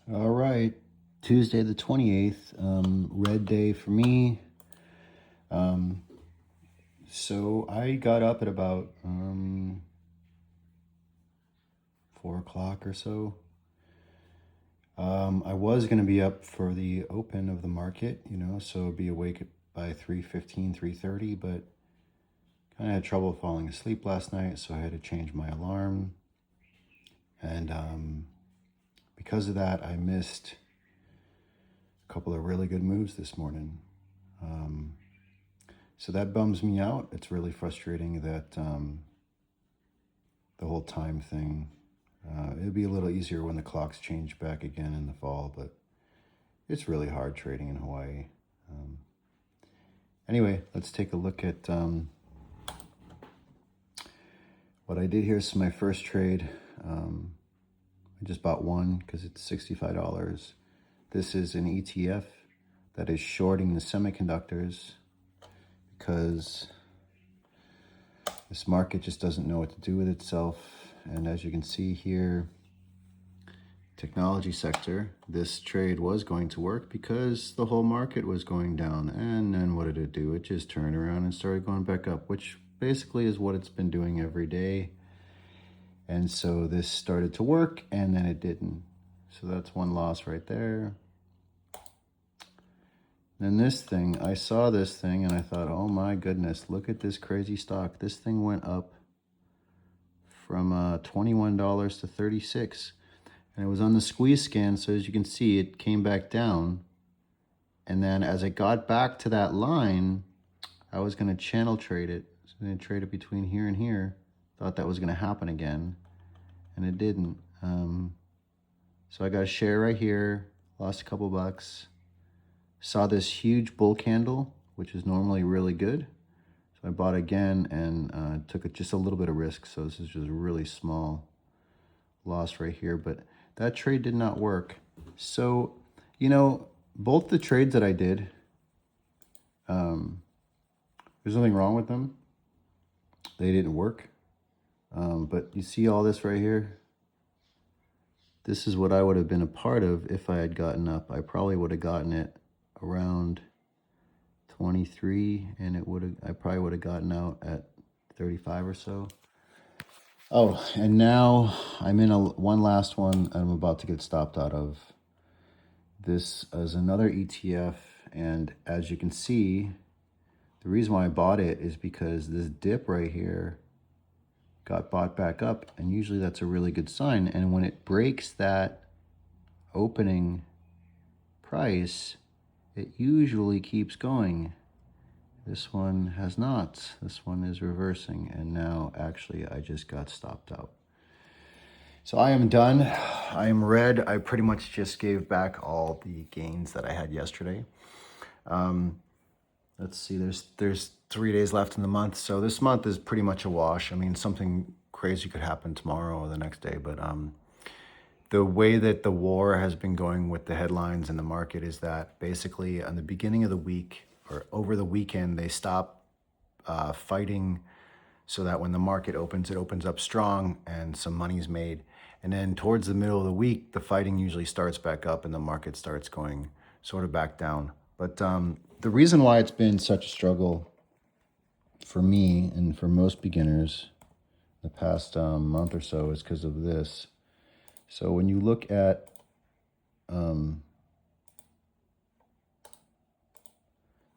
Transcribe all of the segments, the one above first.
All right, Tuesday the 28th, red day for me. So I got up at about 4 o'clock or so. I was going to be up for the open of the market, so be awake by 3:15, 3:30, but kind of had trouble falling asleep last night, so I had to change my alarm. And because of that, I missed a couple of really good moves this morning. So that bums me out. It's really frustrating that the whole time thing. It'd be a little easier when the clocks change back again in the fall, but it's really hard trading in Hawaii. Anyway, let's take a look at what I did here. So my first trade, I just bought one because it's $65. This is an ETF that is shorting the semiconductors because this market just doesn't know what to do with itself. And as you can see here, technology sector, this trade was going to work because the whole market was going down. And then what did it do? It just turned around and started going back up, which basically is what it's been doing every day. And so this started to work and then it didn't. So that's one loss right there. Then this thing, I saw this thing and I thought, oh my goodness, look at this crazy stock. This thing went up from $21 to $36. And it was on the squeeze scan, so as you can see, it came back down. And then as it got back to that line, I was going to channel trade it. So I'm going to trade it between here and here. Thought that was going to happen again, and it didn't. So I got a share right here, lost a couple bucks. Saw this huge bull candle, which is normally really good. So I bought again and took just a little bit of risk. So this is just a really small loss right here, but that trade did not work. So, both the trades that I did, there's nothing wrong with them. They didn't work. But you see all this right here? This is what I would have been a part of if I had gotten up. I probably would have gotten it around 23 and I probably would have gotten out at 35 or so. Oh, and now I'm in one last one I'm about to get stopped out of. This is another ETF, and as you can see, the reason why I bought it is because this dip right here got bought back up, and usually that's a really good sign. And when it breaks that opening price, it usually keeps going. This one has not. This one is reversing, and now actually I just got stopped out. So I am done. I am red. I pretty much just gave back all the gains that I had yesterday. Let's see, there's 3 days left in the month. So this month is pretty much a wash. I mean, something crazy could happen tomorrow or the next day, but the way that the war has been going with the headlines in the market is that basically on the beginning of the week or over the weekend, they stop fighting so that when the market opens, it opens up strong and some money's made. And then towards the middle of the week, the fighting usually starts back up and the market starts going sort of back down. But the reason why it's been such a struggle for me and for most beginners the past month or so is because of this. So when you look at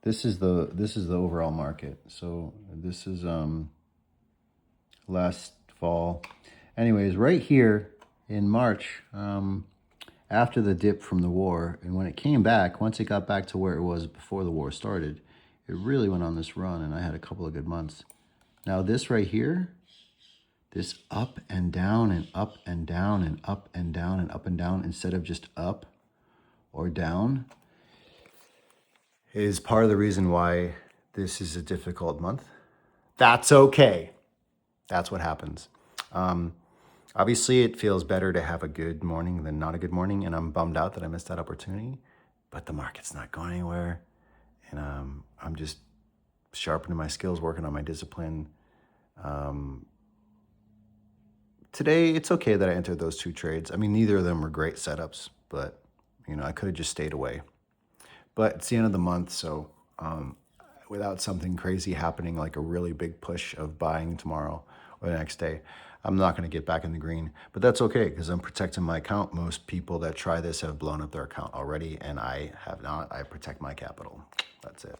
this is the overall market. So this is last fall. Anyways, right here in March, after the dip from the war, and when it came back, once it got back to where it was before the war started, it really went on this run, and I had a couple of good months. Now this right here, this up and down and up and down and up and down and up and down instead of just up or down is part of the reason why this is a difficult month. That's okay. That's what happens. Obviously, it feels better to have a good morning than not a good morning, and I'm bummed out that I missed that opportunity, but the market's not going anywhere, and I'm just sharpening my skills, working on my discipline, today it's okay that I entered those two trades. I mean, neither of them were great setups, but you know, I could have just stayed away. But it's the end of the month, so without something crazy happening, like a really big push of buying tomorrow or the next day, I'm not going to get back in the green. But that's okay because I'm protecting my account. Most people that try this have blown up their account already, and I have not. I protect my capital. That's it.